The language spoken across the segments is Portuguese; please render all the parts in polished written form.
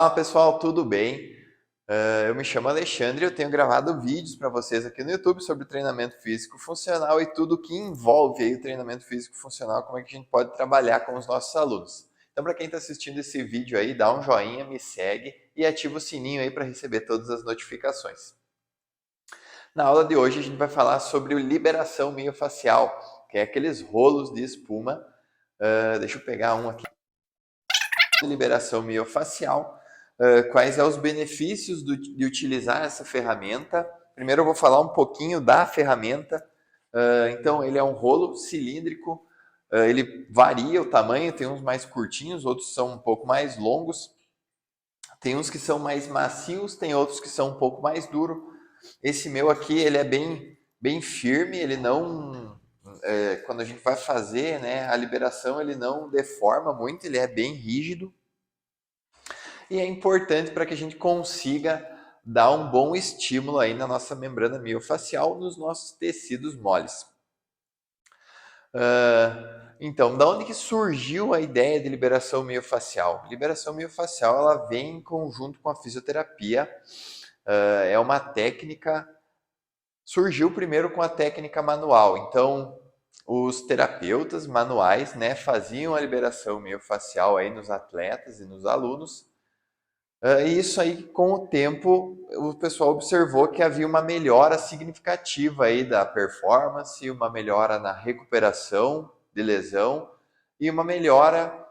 Olá pessoal, tudo bem? Eu me chamo Alexandre e eu tenho gravado vídeos para vocês aqui no YouTube sobre treinamento físico funcional e tudo que envolve aí o treinamento físico funcional, como é que a gente pode trabalhar com os nossos alunos. Então, para quem está assistindo esse vídeo aí, dá um joinha, me segue e ativa o sininho aí para receber todas as notificações. Na aula de hoje a gente vai falar sobre liberação miofascial, que é aqueles rolos de espuma. Deixa eu pegar um aqui. Liberação miofascial, quais são os benefícios de utilizar essa ferramenta. Primeiro eu vou falar um pouquinho da ferramenta. Então ele é um rolo cilíndrico, ele varia o tamanho, tem uns mais curtinhos, outros são um pouco mais longos, tem uns que são mais macios, tem outros que são um pouco mais duros. Esse meu aqui ele é bem firme, ele não quando a gente vai fazer, né, a liberação, ele não deforma muito, ele é bem rígido e é importante para que a gente consiga dar um bom estímulo aí na nossa membrana miofascial, nos nossos tecidos moles. Então, da onde que surgiu a ideia de liberação miofascial? Liberação miofascial ela vem em conjunto com a fisioterapia. É uma técnica, surgiu primeiro com a técnica manual. Então, os terapeutas manuais, né, faziam a liberação miofascial aí nos atletas e nos alunos. E isso aí, com o tempo, o pessoal observou que havia uma melhora significativa aí da performance, uma melhora na recuperação de lesão e uma melhora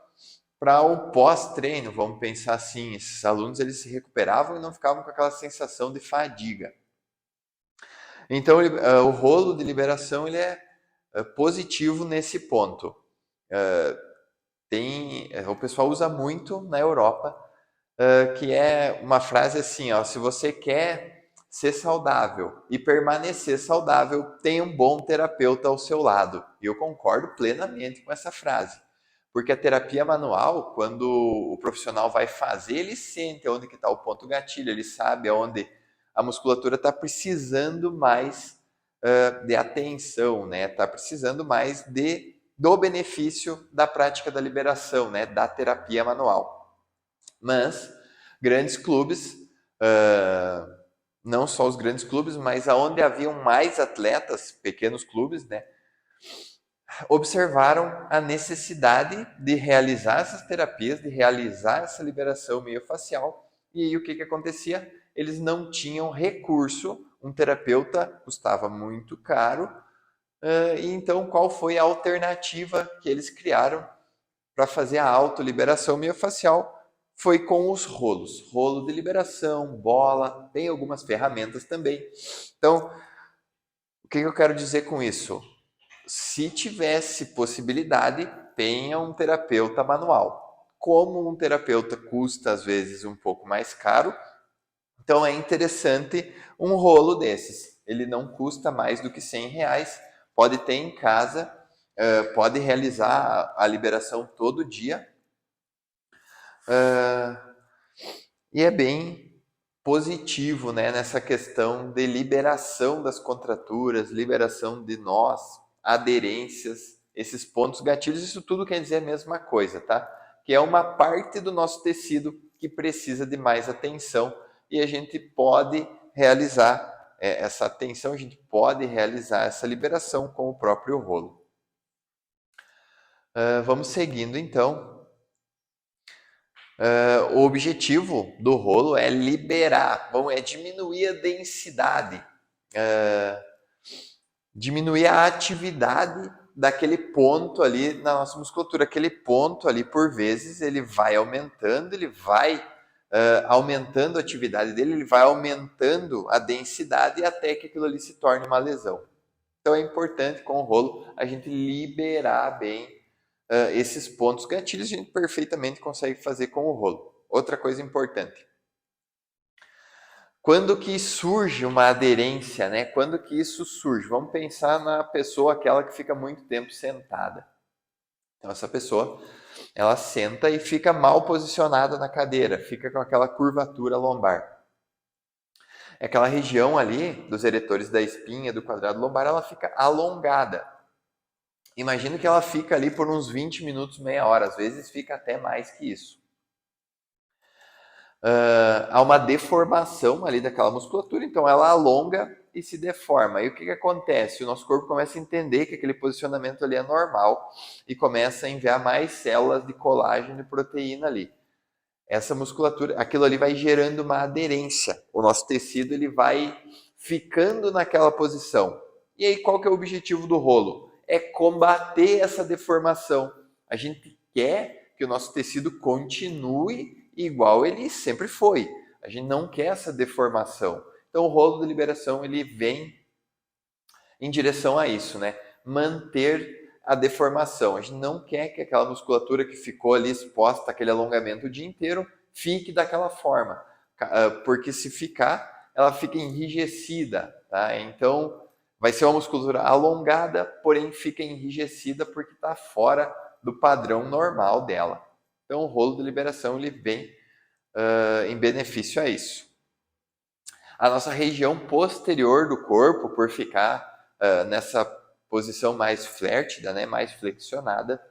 para o pós-treino, vamos pensar assim, esses alunos eles se recuperavam e não ficavam com aquela sensação de fadiga. Então, o rolo de liberação ele é positivo nesse ponto. O pessoal usa muito na Europa, que é uma frase assim, ó, se você quer ser saudável e permanecer saudável, tenha um bom terapeuta ao seu lado. E eu concordo plenamente com essa frase. Porque a terapia manual, quando o profissional vai fazer, ele sente onde que está o ponto gatilho, ele sabe aonde a musculatura está precisando mais de atenção, né? Está precisando mais do benefício da prática da liberação, né? Da terapia manual. Mas grandes clubes, não só os grandes clubes, mas aonde haviam mais atletas, pequenos clubes, né, observaram a necessidade de realizar essas terapias, de realizar essa liberação miofascial. E aí o que acontecia? Eles não tinham recurso, um terapeuta custava muito caro, e então qual foi a alternativa que eles criaram para fazer a autoliberação miofascial? Foi com os rolos. Rolo de liberação, bola, tem algumas ferramentas também. Então, o que eu quero dizer com isso? Se tivesse possibilidade, tenha um terapeuta manual. Como um terapeuta custa às vezes um pouco mais caro, então é interessante um rolo desses. Ele não custa mais do que R$ 100, pode ter em casa, pode realizar a liberação todo dia. E é bem positivo, né, nessa questão de liberação das contraturas, liberação de nós, aderências, esses pontos gatilhos, isso tudo quer dizer a mesma coisa, tá? Que é uma parte do nosso tecido que precisa de mais atenção e a gente pode realizar essa atenção, a gente pode realizar essa liberação com o próprio rolo. Vamos seguindo então. O objetivo do rolo é liberar, é diminuir a densidade, diminuir a atividade daquele ponto ali na nossa musculatura. Aquele ponto ali, por vezes, ele vai aumentando, ele vai aumentando a atividade dele, ele vai aumentando a densidade até que aquilo ali se torne uma lesão. Então é importante com o rolo a gente liberar bem esses pontos gatilhos, a gente perfeitamente consegue fazer com o rolo. Outra coisa importante. Quando que surge uma aderência, né? Quando que isso surge? Vamos pensar na pessoa, aquela que fica muito tempo sentada. Então, essa pessoa, ela senta e fica mal posicionada na cadeira, fica com aquela curvatura lombar. Aquela região ali dos eretores da espinha, do quadrado lombar, ela fica alongada. Imagina que ela fica ali por uns 20 minutos, meia hora, às vezes fica até mais que isso. há uma deformação ali daquela musculatura, então ela alonga e se deforma. E o que, que acontece? O nosso corpo começa a entender que aquele posicionamento ali é normal e começa a enviar mais células de colágeno e proteína ali. Essa musculatura, aquilo ali vai gerando uma aderência. O nosso tecido ele vai ficando naquela posição. E aí qual que é o objetivo do rolo? É combater essa deformação. A gente quer que o nosso tecido continue igual ele sempre foi. A gente não quer essa deformação. Então o rolo de liberação ele vem em direção a isso, né? Manter a deformação. A gente não quer que aquela musculatura que ficou ali exposta àquele alongamento o dia inteiro fique daquela forma, porque se ficar, ela fica enrijecida, tá? Então vai ser uma musculatura alongada, porém fica enrijecida porque está fora do padrão normal dela. Então o rolo de liberação ele vem em benefício a isso. A nossa região posterior do corpo, por ficar nessa posição mais flértida, né, mais flexionada,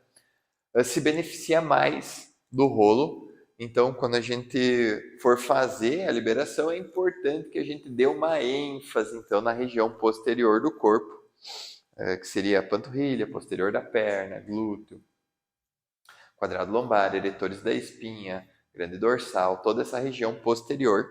se beneficia mais do rolo. Então, quando a gente for fazer a liberação, é importante que a gente dê uma ênfase então na região posterior do corpo, que seria a panturrilha, posterior da perna, glúteo, quadrado lombar, eretores da espinha, grande dorsal, toda essa região posterior.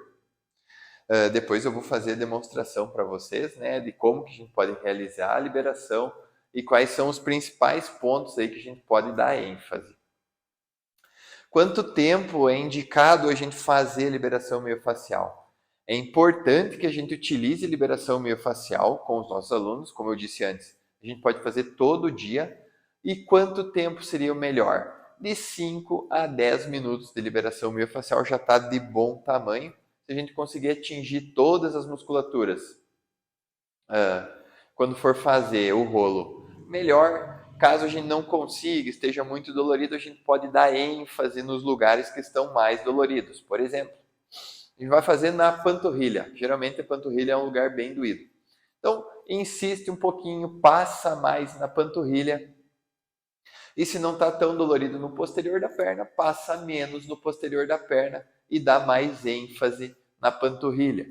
Depois eu vou fazer a demonstração para vocês, né, de como que a gente pode realizar a liberação e quais são os principais pontos aí que a gente pode dar ênfase. Quanto tempo é indicado a gente fazer a liberação miofascial? É importante que a gente utilize a liberação miofascial com os nossos alunos, como eu disse antes. A gente pode fazer todo dia. E quanto tempo seria o melhor? De 5 a 10 minutos de liberação miofascial já está de bom tamanho. Se a gente conseguir atingir todas as musculaturas quando for fazer o rolo, melhor. Caso a gente não consiga, esteja muito dolorido, a gente pode dar ênfase nos lugares que estão mais doloridos. Por exemplo, a gente vai fazer na panturrilha. Geralmente a panturrilha é um lugar bem doído. Então, insiste um pouquinho, passa mais na panturrilha. E se não está tão dolorido no posterior da perna, passa menos no posterior da perna e dá mais ênfase na panturrilha.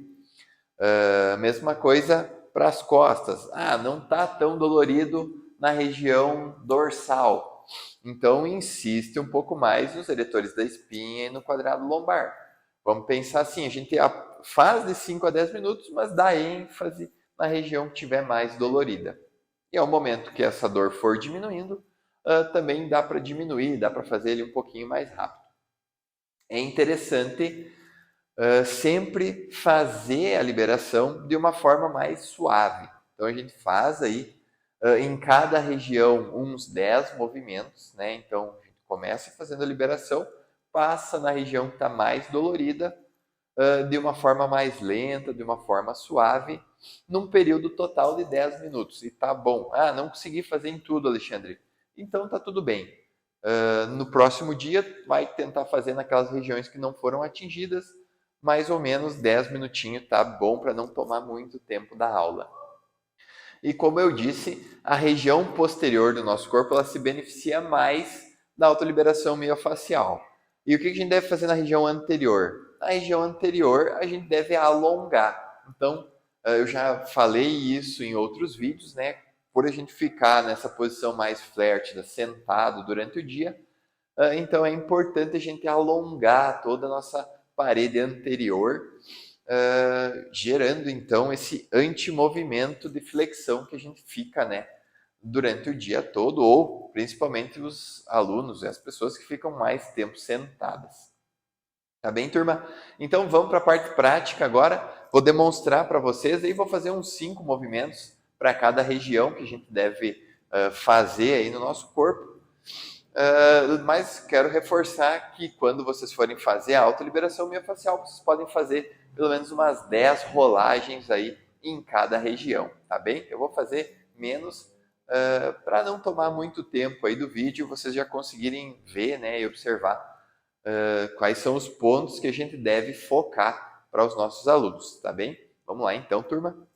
Mesma coisa para as costas. Não está tão dolorido na região dorsal. Então, insiste um pouco mais nos eretores da espinha e no quadrado lombar. Vamos pensar assim, a gente faz de 5 a 10 minutos, mas dá ênfase na região que estiver mais dolorida. E ao momento que essa dor for diminuindo, também dá para diminuir, dá para fazer ele um pouquinho mais rápido. É interessante sempre fazer a liberação de uma forma mais suave. Então a gente faz aí em cada região uns 10 movimentos, né? Então a gente começa fazendo a liberação, passa na região que está mais dolorida de uma forma mais lenta, de uma forma suave, num período total de 10 minutos. E tá bom. Não consegui fazer em tudo, Alexandre. Então tá tudo bem. No próximo dia, vai tentar fazer naquelas regiões que não foram atingidas, mais ou menos 10 minutinhos, tá bom para não tomar muito tempo da aula. E como eu disse, a região posterior do nosso corpo ela se beneficia mais da autoliberação miofascial. E o que a gente deve fazer na região anterior? Na região anterior, a gente deve alongar. Então, eu já falei isso em outros vídeos, né? Por a gente ficar nessa posição mais flértida, sentado durante o dia, então é importante a gente alongar toda a nossa parede anterior, gerando então esse antimovimento de flexão que a gente fica, né, durante o dia todo, ou principalmente os alunos e as pessoas que ficam mais tempo sentadas. Tá bem, turma? Então vamos para a parte prática agora. Vou demonstrar para vocês e vou fazer uns 5 movimentos para cada região que a gente deve fazer aí no nosso corpo. Mas quero reforçar que quando vocês forem fazer a autoliberação miofascial, vocês podem fazer pelo menos umas 10 rolagens aí em cada região, tá bem? Eu vou fazer menos para não tomar muito tempo aí do vídeo, vocês já conseguirem ver, né, e observar quais são os pontos que a gente deve focar para os nossos alunos, tá bem? Vamos lá então, turma.